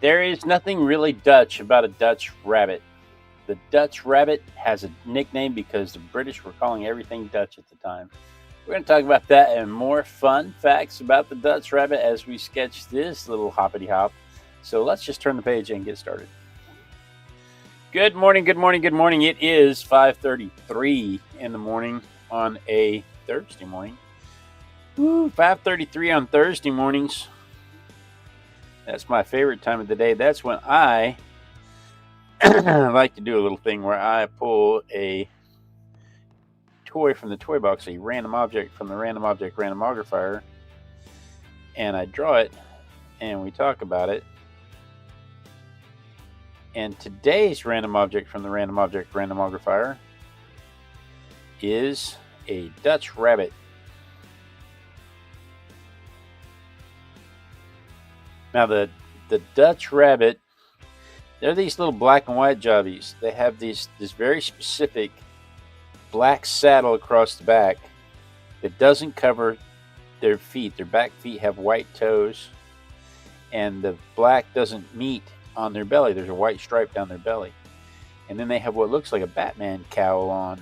There is nothing really Dutch about a Dutch rabbit. The Dutch rabbit has a nickname because the British were calling everything Dutch at the time. We're going to talk about that and more fun facts about the Dutch rabbit as we sketch this little hoppity hop. So let's just turn the page and get started. Good morning, good morning, good morning. It is 5:33 in the morning on a Thursday morning. Woo, 5:33 on Thursday mornings. That's my favorite time of the day. That's when I like to do a little thing where I pull a toy from the toy box, a random object from the Random Object Randomogrifier, and I draw it and we talk about it. And today's random object from the Random Object Randomogrifier is a Dutch rabbit. Now the Dutch rabbit, they're these little black and white jobbies. They have this very specific black saddle across the back that doesn't cover their feet. Their back feet have white toes, and the black doesn't meet on their belly. There's a white stripe down their belly. And then they have what looks like a Batman cowl on.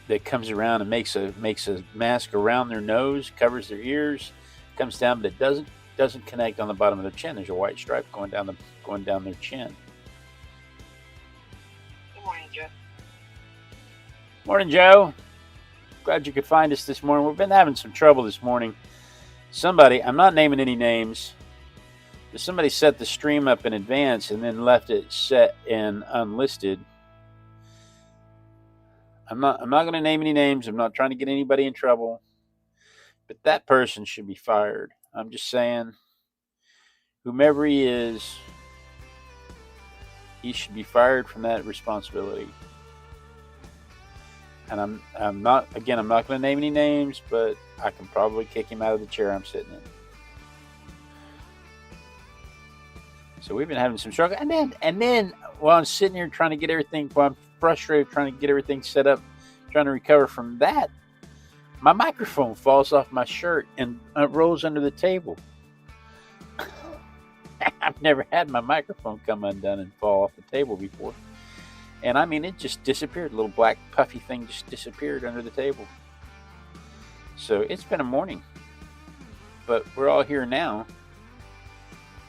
That comes around and makes a mask around their nose, covers their ears, comes down, but it doesn't connect on the bottom of their chin. There's a white stripe going down their chin. Good morning, Joe. Morning, Joe. Glad you could find us this morning. We've been having some trouble this morning. Somebody, I'm not naming any names, but somebody set the stream up in advance and then left it set in unlisted. I'm not going to name any names. I'm not trying to get anybody in trouble, but that person should be fired. I'm just saying, whomever he is, he should be fired from that responsibility. And I'm not going to name any names, but I can probably kick him out of the chair I'm sitting in. So we've been having some struggle, and then while I'm sitting here trying to get everything, while I'm frustrated trying to get everything set up, trying to recover from that, my microphone falls off my shirt and rolls under the table. I've never had my microphone come undone and fall off the table before. And I mean, it just disappeared. A little black puffy thing just disappeared under the table. So it's been a morning, but we're all here now.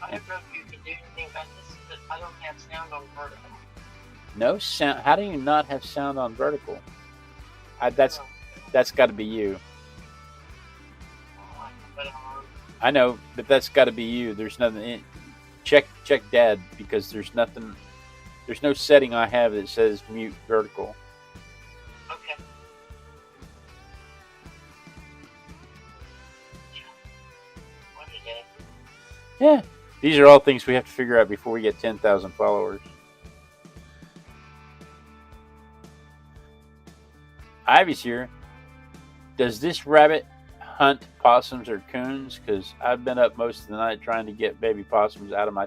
I don't know if you can do anything about this, but I don't have sound on vertical. No sound? How do you not have sound on vertical? That's got to be you. I know, but that's got to be you. There's nothing. Check Dad, because there's nothing. There's no setting I have that says mute vertical. Okay. What is it? Yeah. These are all things we have to figure out before we get 10,000 followers. Ivy's here. Does this rabbit hunt possums or coons? Because I've been up most of the night trying to get baby possums out of my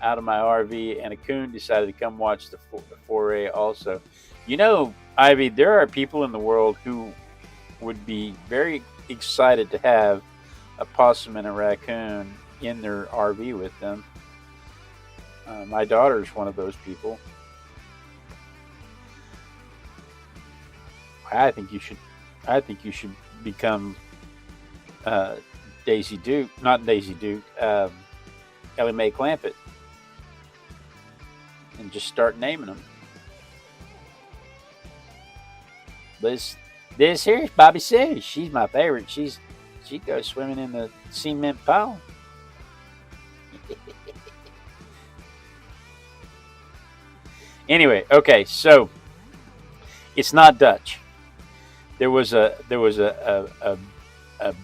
RV, and a coon decided to come watch the foray also. You know, Ivy, there are people in the world who would be very excited to have a possum and a raccoon in their RV with them. My daughter's one of those people. I think you should become Daisy Duke, not Daisy Duke, Ellie Mae Clampett, and just start naming them. This here's Bobby Sue. She's my favorite. She goes swimming in the cement pile. Anyway, okay, so it's not Dutch. There was a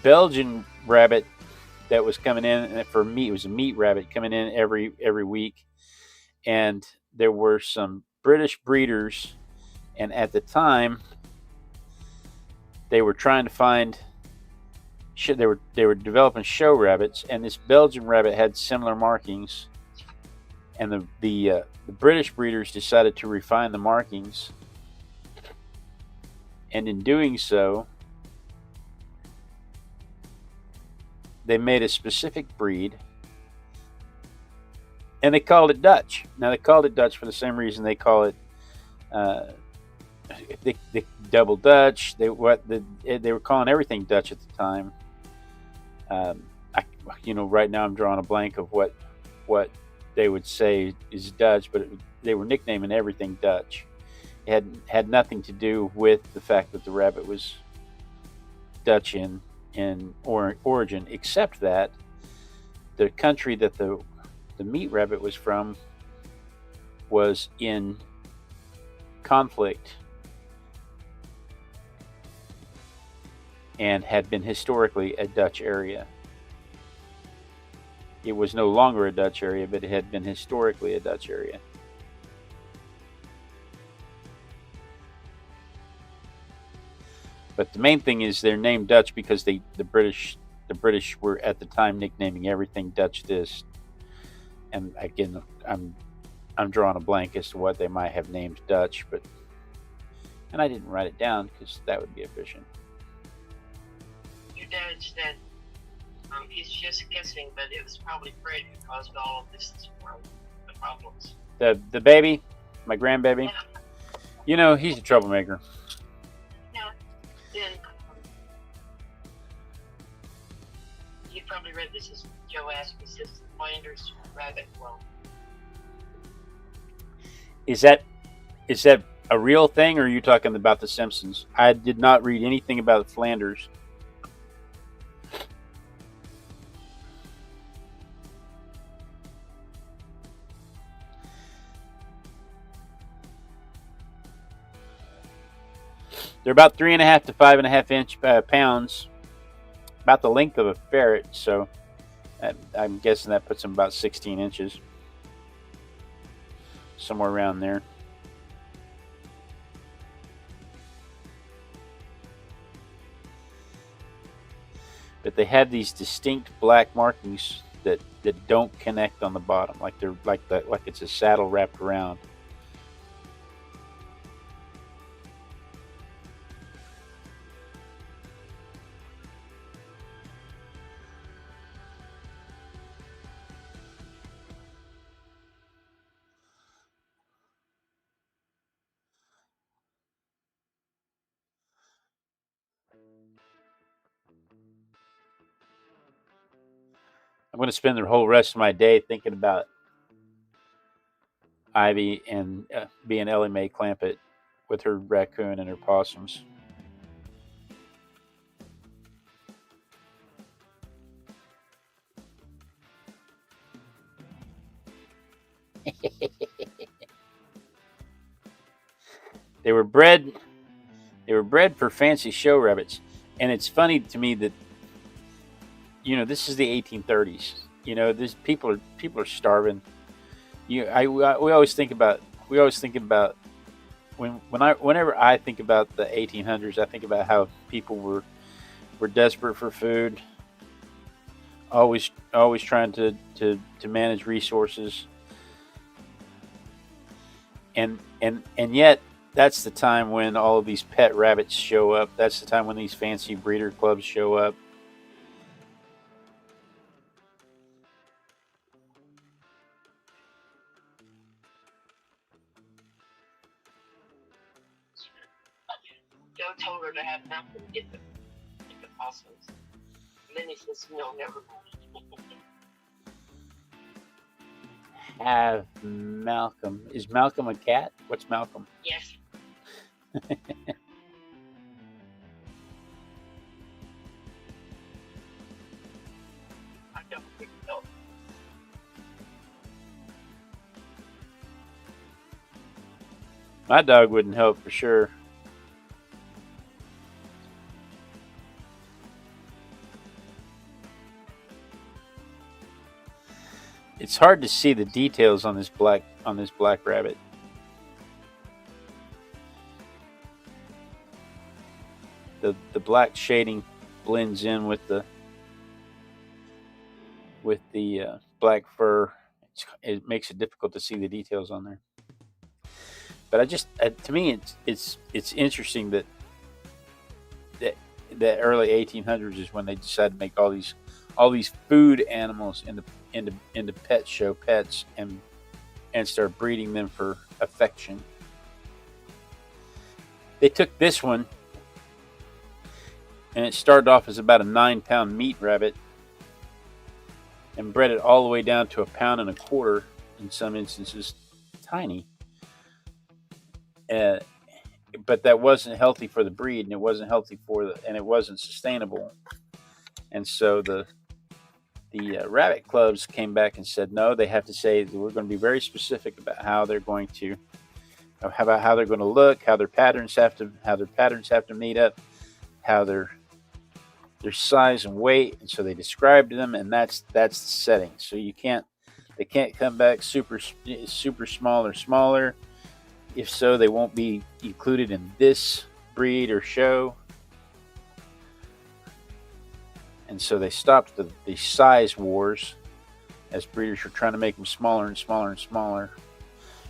Belgian rabbit that was coming in, and for meat, it was a meat rabbit coming in every week, and there were some British breeders, and at the time they were trying to find. They were developing show rabbits, and this Belgian rabbit had similar markings, and the British breeders decided to refine the markings, and in doing so, they made a specific breed, and they called it Dutch. Now they called it Dutch for the same reason they call it the double Dutch. They were calling everything Dutch at the time. I, right now I'm drawing a blank of what they would say is Dutch, but they were nicknaming everything Dutch. It had nothing to do with the fact that the rabbit was Dutch in origin, except that the country that the meat rabbit was from was in conflict and had been historically a Dutch area. It was no longer a Dutch area, but it had been historically a Dutch area. But the main thing is they're named Dutch because the British were at the time nicknaming everything Dutch this. And again, I'm drawing a blank as to what they might have named Dutch, and I didn't write it down because that would be efficient. Your dad said he's just guessing, but it was probably Fred who caused all of this the problems. The baby, my grandbaby, he's a troublemaker. Yeah. Then you probably read this as Joe asked me, says Flanders rabbit. Well, is that a real thing, or are you talking about The Simpsons? I did not read anything about Flanders. They're about 3.5 to 5.5 inch pounds, about the length of a ferret. So I'm guessing that puts them about 16 inches, somewhere around there. But they have these distinct black markings that don't connect on the bottom, like it's a saddle wrapped around. I'm going to spend the whole rest of my day thinking about Ivy and being Ellie Mae Clampett with her raccoon and her possums. They were bred for fancy show rabbits, and it's funny to me that this is the 1830s. This people are starving. We always think about whenever I think about the 1800s, I think about how people were desperate for food, always trying to manage resources, and yet that's the time when all of these pet rabbits show up. That's the time when these fancy breeder clubs show up. Joe told her to have Malcolm get the possums. And then he says, no, never mind. Have Malcolm. Is Malcolm a cat? What's Malcolm? Yes. I don't think so. My dog wouldn't help for sure. It's hard to see the details on this black rabbit. The black shading blends in with the black fur. It makes it difficult to see the details on there. But to me, it's interesting that the early 1800s is when they decided to make all all these food animals into pet show pets and start breeding them for affection. They took this one, and it started off as about a 9-pound meat rabbit, and bred it all the way down to 1.25 pounds, in some instances, tiny. But that wasn't healthy for the breed, and it wasn't healthy and it wasn't sustainable. And so the rabbit clubs came back and said, no, they have to say we're going to be very specific about how they're going to, how they're going to look, how their patterns have to meet up, how their size and weight. And so they described them, and that's the setting. So they can't come back super small or smaller. If so, they won't be included in this breed or show. And so they stopped the size wars as breeders were trying to make them smaller and smaller and smaller.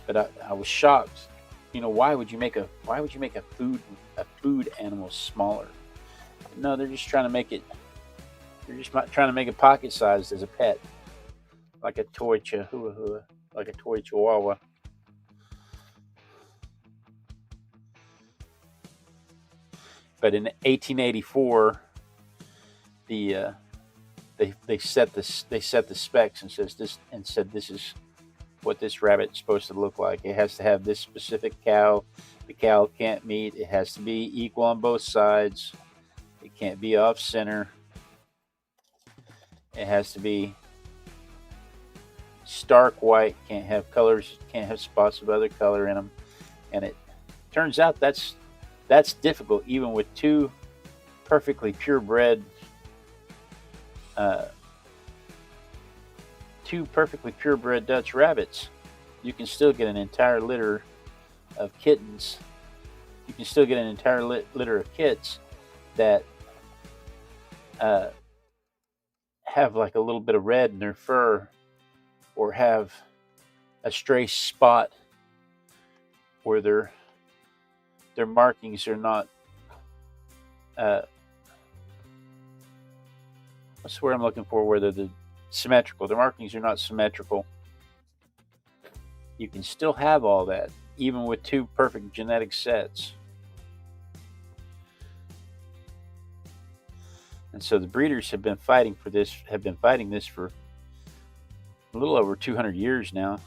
But I was shocked. Why would you make a food animal smaller? No, they're just trying to make it. They're just trying to make it pocket sized as a pet, like a toy chihuahua, like a toy chihuahua. But in 1884, they set the specs and said this is what this rabbit's supposed to look like. It has to have this specific cow. The cow can't meet. It has to be equal on both sides. It can't be off center. It has to be stark white. Can't have colors. Can't have spots of other color in them. And it turns out that's difficult, even with two perfectly purebred Dutch rabbits. You can still get an entire litter of kittens. You can still get an entire litter of kits that have like a little bit of red in their fur, or have a stray spot where their markings are not what's the word I'm looking for, where they're symmetrical. The markings are not symmetrical. You can still have all that, even with two perfect genetic sets. And so the breeders have been fighting this for a little over 200 years now.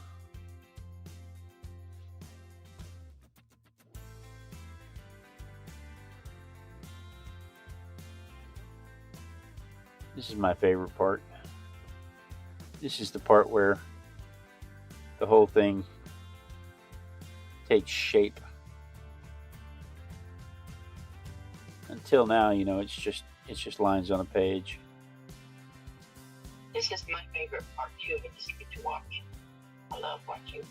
This is my favorite part. This is the part where the whole thing takes shape. Until now, it's just lines on a page. This is my favorite part too. I just get to watch. I love watching.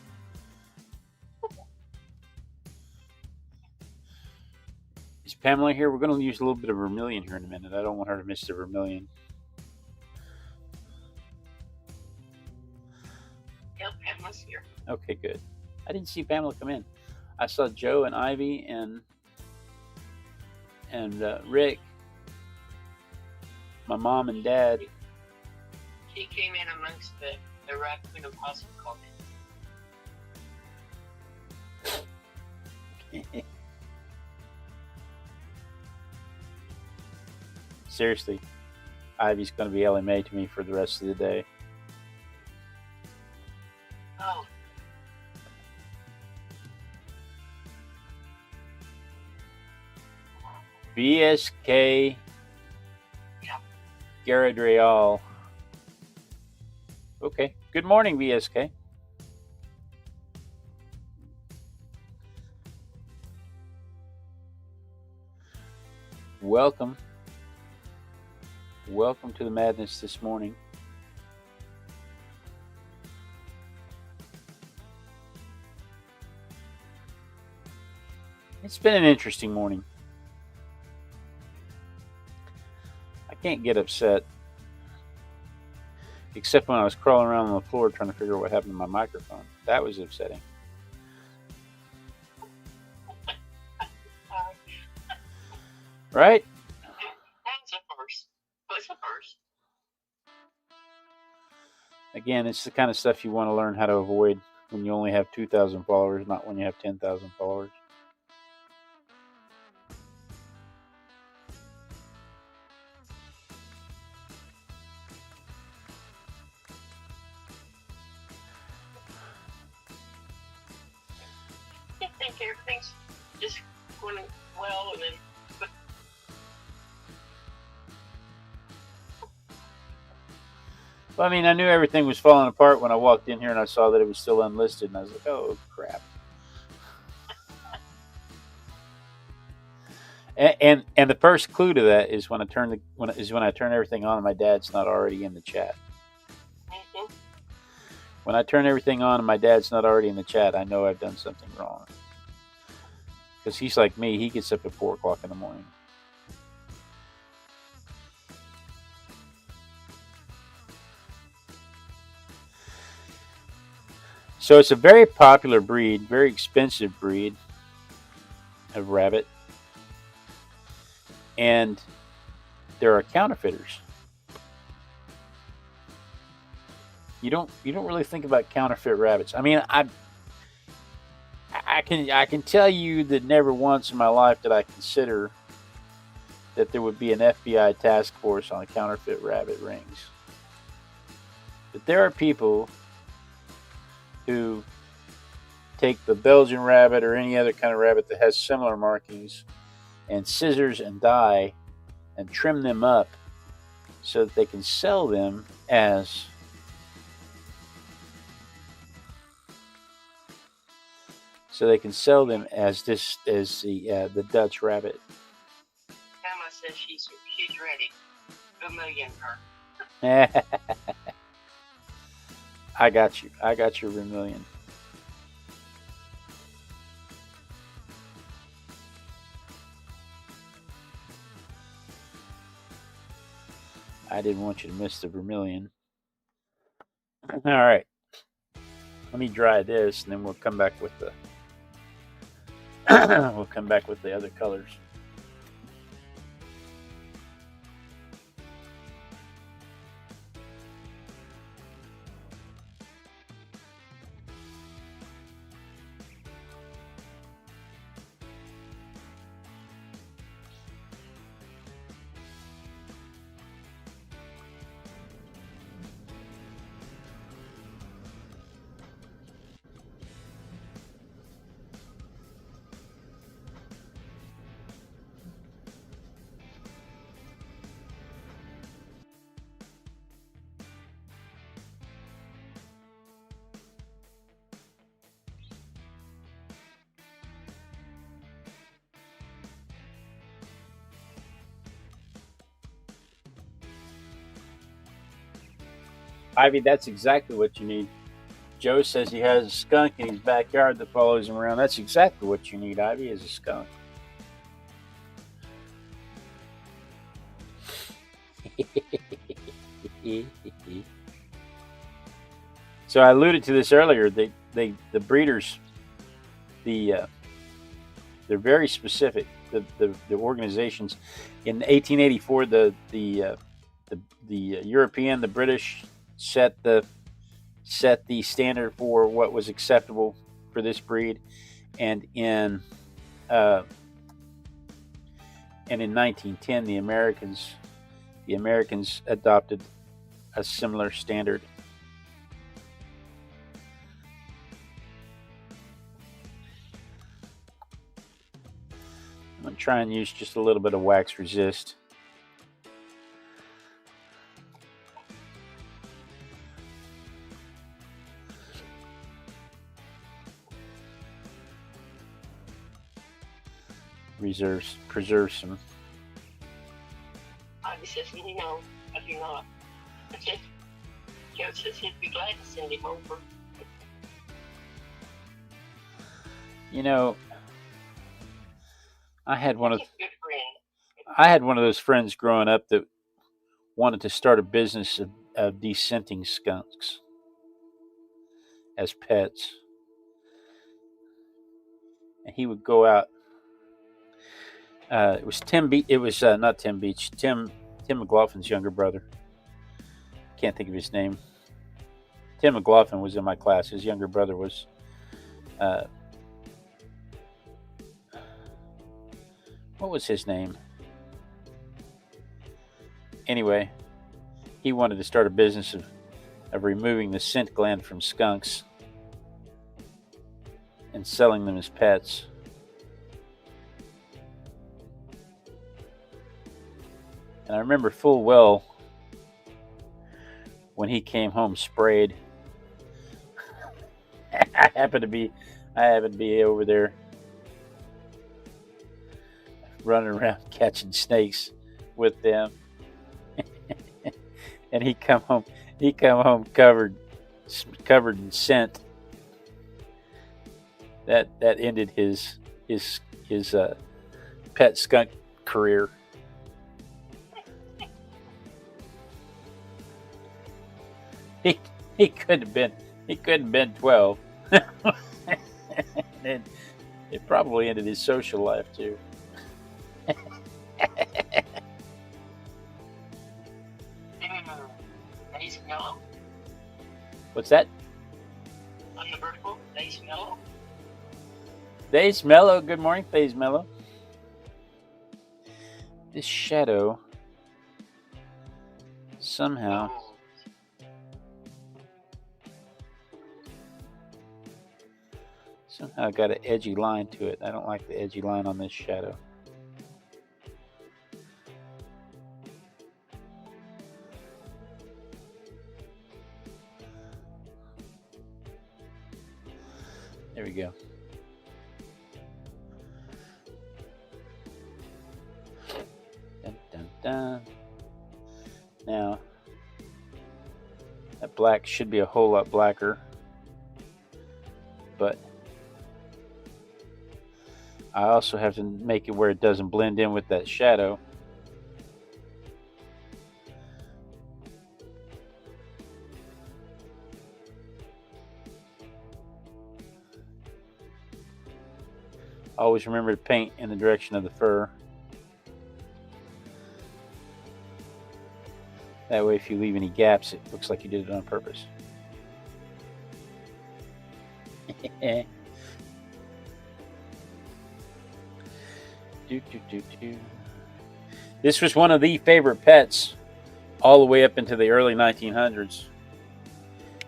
Is Pamela here? We're going to use a little bit of vermilion here in a minute. I don't want her to miss the vermilion. Yep, Pamela's here. Okay, good. I didn't see Pamela come in. I saw Joe and Ivy and Rick, my mom and dad. She came in amongst the raccoon and possum comment. Seriously, Ivy's going to be LMA to me for the rest of the day. Oh. BSK Garadriel. Okay. Good morning, BSK. Welcome. Welcome to the madness this morning. It's been an interesting morning. I can't get upset, except when I was crawling around on the floor trying to figure out what happened to my microphone. That was upsetting. Right? That's a first. What's a first? Again, it's the kind of stuff you want to learn how to avoid when you only have 2,000 followers, not when you have 10,000 followers. I think everything's just going well, and then. Well, I mean, I knew everything was falling apart when I walked in here and I saw that it was still unlisted, and I was like, "Oh crap!" And the first clue to that is when I turn everything on and my dad's not already in the chat. Mm-hmm. When I turn everything on and my dad's not already in the chat, I know I've done something wrong. Because he's like me; he gets up at 4 o'clock in the morning. So it's a very popular breed, very expensive breed of rabbit. And there are counterfeiters. You don't really think about counterfeit rabbits. I mean, I can tell you that never once in my life did I consider that there would be an FBI task force on counterfeit rabbit rings. But there are people who take the Belgian rabbit or any other kind of rabbit that has similar markings and scissors and dye and trim them up so that they can sell them as the Dutch rabbit. Emma says she's ready. Vermilion her. I got you. I got your vermilion. I didn't want you to miss the vermilion. All right. Let me dry this, and then we'll come back with the other colors. Ivy, that's exactly what you need. Joe says he has a skunk in his backyard that follows him around. That's exactly what you need, Ivy, is a skunk. So I alluded to this earlier. The breeders, they're very specific. The organizations in 1884, the European, the British set the standard for what was acceptable for this breed, and in 1910 the Americans adopted a similar standard. I'm going to try and use just a little bit of wax resist. Preserve some. Ivy says, no, I do not. Joe says he'd be glad to send him over. You know, I had one of those friends growing up that wanted to start a business of descenting skunks as pets, and he would go out. It was not Tim Beach. Tim McLaughlin's younger brother. Can't think of his name. Tim McLaughlin was in my class. His younger brother was. What was his name? Anyway, he wanted to start a business of removing the scent gland from skunks and selling them as pets. And I remember full well when he came home sprayed. I happened to be over there running around catching snakes with them. And he come home covered in scent. That ended his pet skunk career. He couldn't have been 12. And it probably ended his social life too. Days Mellow. What's that? On the vertical, Days Mellow. Days Mellow. Good morning, Days Mellow. This shadow somehow got an edgy line to it. I don't like the edgy line on this shadow. There we go. Dun, dun, dun. Now, that black should be a whole lot blacker, but I also have to make it where it doesn't blend in with that shadow. Always remember to paint in the direction of the fur. That way if you leave any gaps, it looks like you did it on purpose. This was one of the favorite pets all the way up into the early 1900s.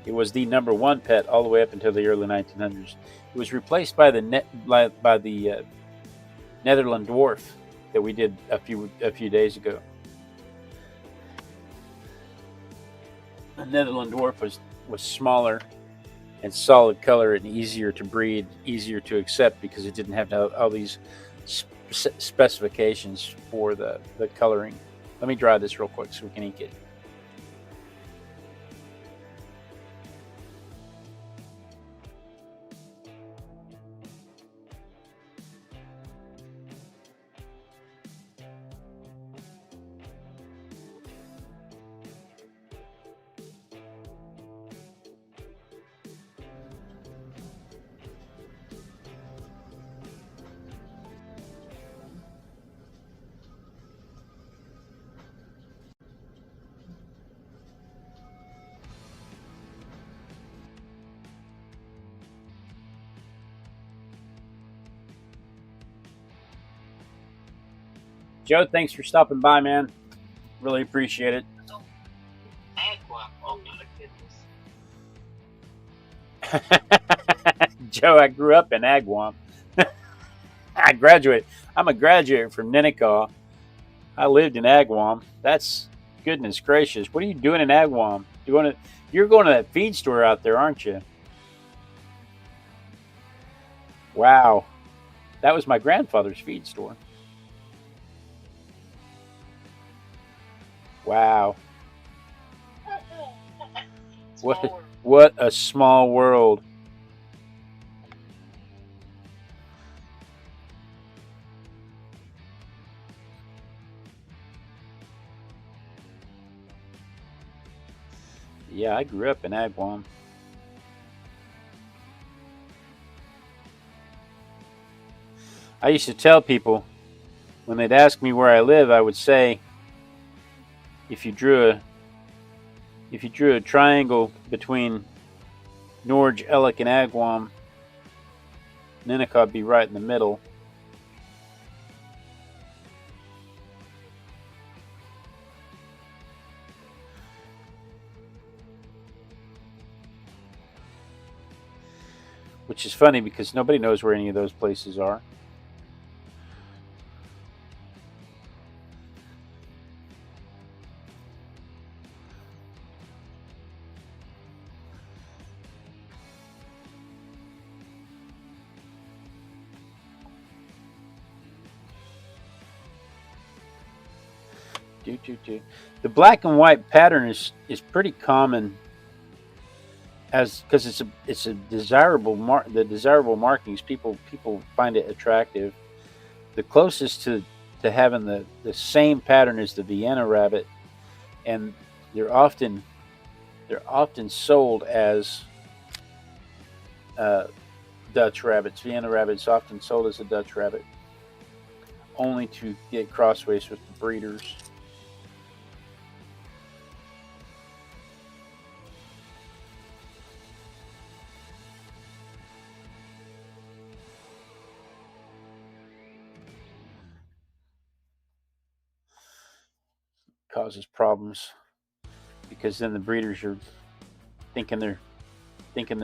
It was the number one pet all the way up until the early 1900s. It was replaced by the Netherland dwarf that we did a few days ago. The Netherland dwarf was smaller and solid color and easier to breed, easier to accept because it didn't have all these specifications for the coloring. Let me dry this real quick so we can ink it. Joe, thanks for stopping by, man. Really appreciate it. Agua. Oh my goodness. Joe, I grew up in Agawam. I'm a graduate from Ninnekaw. I lived in Agawam. That's goodness gracious. What are you doing in Agawam? You're going to that feed store out there, aren't you? Wow. That was my grandfather's feed store. Wow. What a small world. Yeah, I grew up in Agawam. I used to tell people when they'd ask me where I live, I would say, if you drew a triangle between Norge, Ellick, and Agawam. Ninaka would be right in the middle. Which is funny because nobody knows where any of those places are. The black and white pattern is pretty common, as because it's a desirable the desirable markings. People find it attractive. The closest to having the same pattern as the Vienna rabbit, and they're often sold as Dutch rabbits. Vienna rabbits often sold as a Dutch rabbit, only to get crossways with the breeders. Causes problems because then the breeders are thinking they're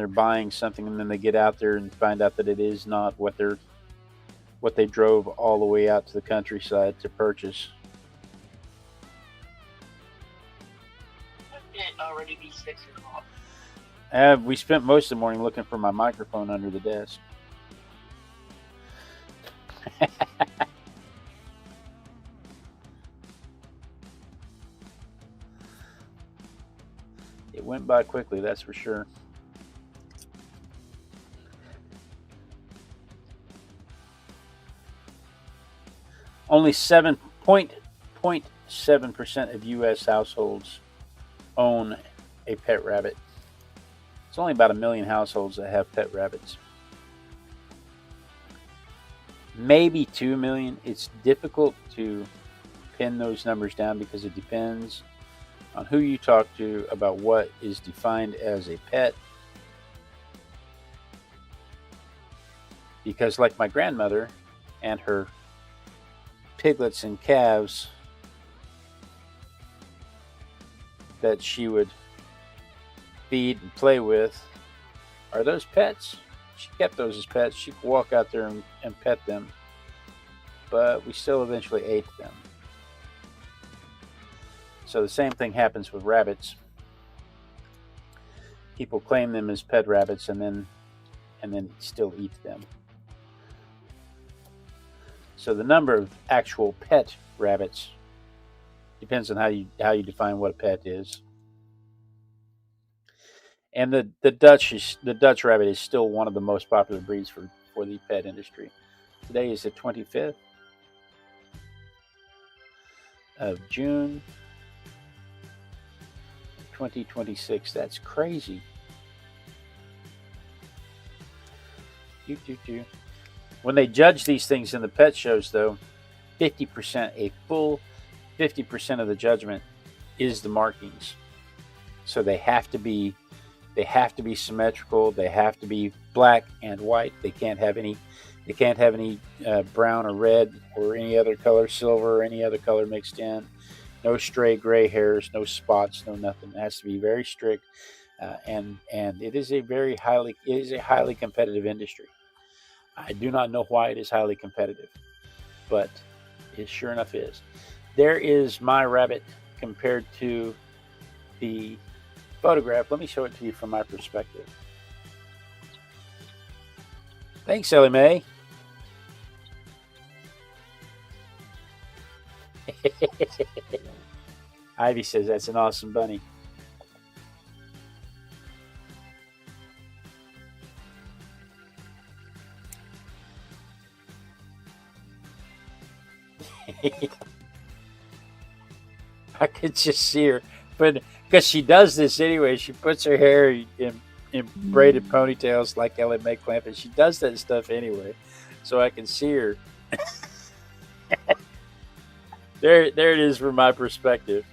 buying something, and then they get out there and find out that it is not what they drove all the way out to the countryside to purchase. Wouldn't it already be 6 o'clock? We spent most of the morning looking for my microphone under the desk. It went by quickly, that's for sure. Only 7.7% of U.S. households own a pet rabbit. It's only about 1 million households that have pet rabbits. Maybe 2 million. It's difficult to pin those numbers down because it depends on who you talk to about what is defined as a pet. Because like my grandmother and her piglets and calves that she would feed and play with, are those pets? She kept those as pets. She could walk out there and pet them, but we still eventually ate them. So the same thing happens with rabbits. People claim them as pet rabbits and then still eat them. So the number of actual pet rabbits depends on how you define what a pet is. And the Dutch rabbit is still one of the most popular breeds for the pet industry. Today is the 25th of June, 2026. That's crazy. When they judge these things in the pet shows, though, 50%, a full 50% of the judgment is the markings. So they have to be symmetrical. They have to be black and white. They can't have any brown or red or any other color, silver or any other color mixed in. No stray gray hairs, no spots, no nothing. It has to be very strict, and it is a highly competitive industry. I do not know why it is highly competitive, but it sure enough is. There is my rabbit compared to the photograph. Let me show it to you from my perspective. Thanks, Ellie Mae. Ivy says that's an awesome bunny. I could just see her, but because she does this anyway, she puts her hair in braided ponytails like Ellie Mae Clampett. She does that stuff anyway, so I can see her. There it is from my perspective.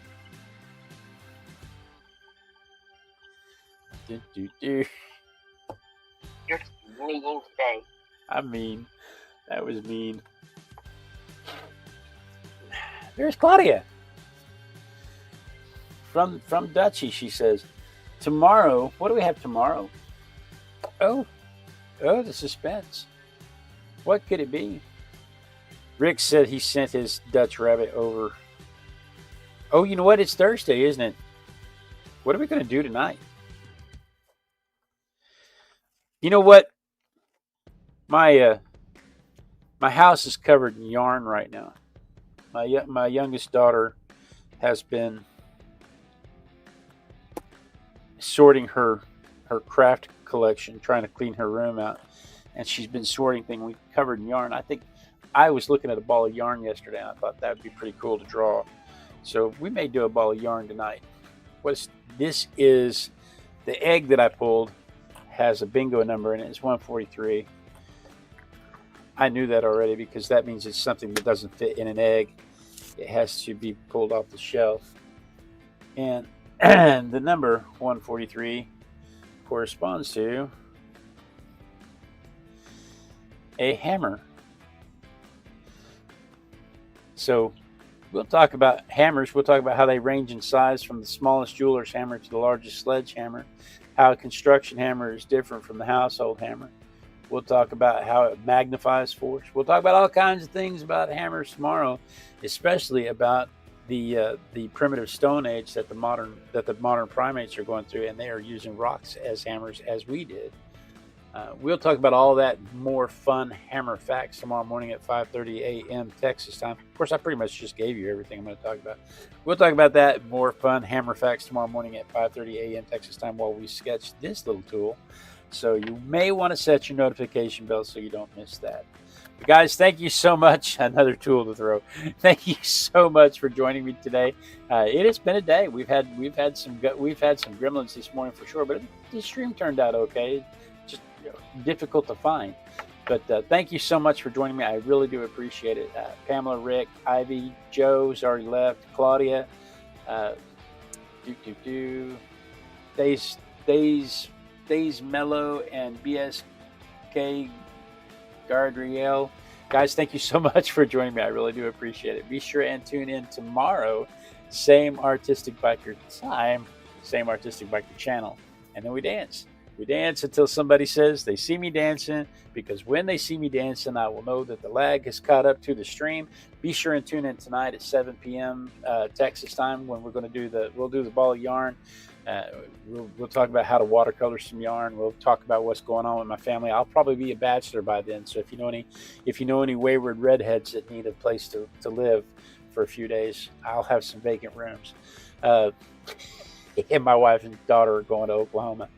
You're mean today. I mean, that was mean. There's Claudia from Dutchy. She says, tomorrow. What do we have tomorrow? Oh, the suspense. What could it be? Rick said he sent his Dutch rabbit over. Oh, you know what? It's Thursday, isn't it? What are we going to do tonight? You know what? My house is covered in yarn right now. My youngest daughter has been sorting her craft collection, trying to clean her room out, and she's been sorting things. We covered in yarn. I think I was looking at a ball of yarn yesterday, and I thought that would be pretty cool to draw. So we may do a ball of yarn tonight. This is the egg that I pulled has a bingo number in it. It's 143. I knew that already because that means it's something that doesn't fit in an egg. It has to be pulled off the shelf. And the number 143 corresponds to a hammer. So we'll talk about hammers. We'll talk about how they range in size from the smallest jeweler's hammer to the largest sledgehammer, how a construction hammer is different from the household hammer. We'll talk about how it magnifies force. We'll talk about all kinds of things about hammers tomorrow, especially about the primitive Stone Age that the modern primates are going through, and they are using rocks as hammers as we did. We'll talk about all that more fun hammer facts tomorrow morning at 5:30 a.m. Texas time. Of course, I pretty much just gave you everything I'm going to talk about. We'll talk about that more fun hammer facts tomorrow morning at 5:30 a.m. Texas time while we sketch this little tool. So you may want to set your notification bell so you don't miss that. But guys, thank you so much. Another tool to throw. Thank you so much for joining me today. It has been a day. We've had some gremlins this morning for sure, but the stream turned out okay. Just difficult to find. But thank you so much for joining me. I really do appreciate it. Pamela, Rick, Ivy, Joe's already left. Claudia, Days Mellow, and BSK Guardrail. Guys, thank you so much for joining me. I really do appreciate it. Be sure and tune in tomorrow. Same Artistic Biker time, same Artistic Biker channel. And then we dance. We dance until somebody says they see me dancing, because when they see me dancing, I will know that the lag has caught up to the stream. Be sure and tune in tonight at 7 p.m. Texas time when we'll do the ball of yarn. We'll talk about how to watercolor some yarn. We'll talk about what's going on with my family. I'll probably be a bachelor by then, so if you know any wayward redheads that need a place to live for a few days, I'll have some vacant rooms. And my wife and daughter are going to Oklahoma.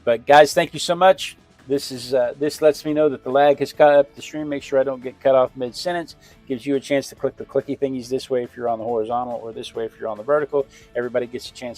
But guys, thank you so much. This lets me know that the lag has caught up the stream. Make sure I don't get cut off mid-sentence. Gives you a chance to click the clicky thingies this way if you're on the horizontal, or this way if you're on the vertical. Everybody gets a chance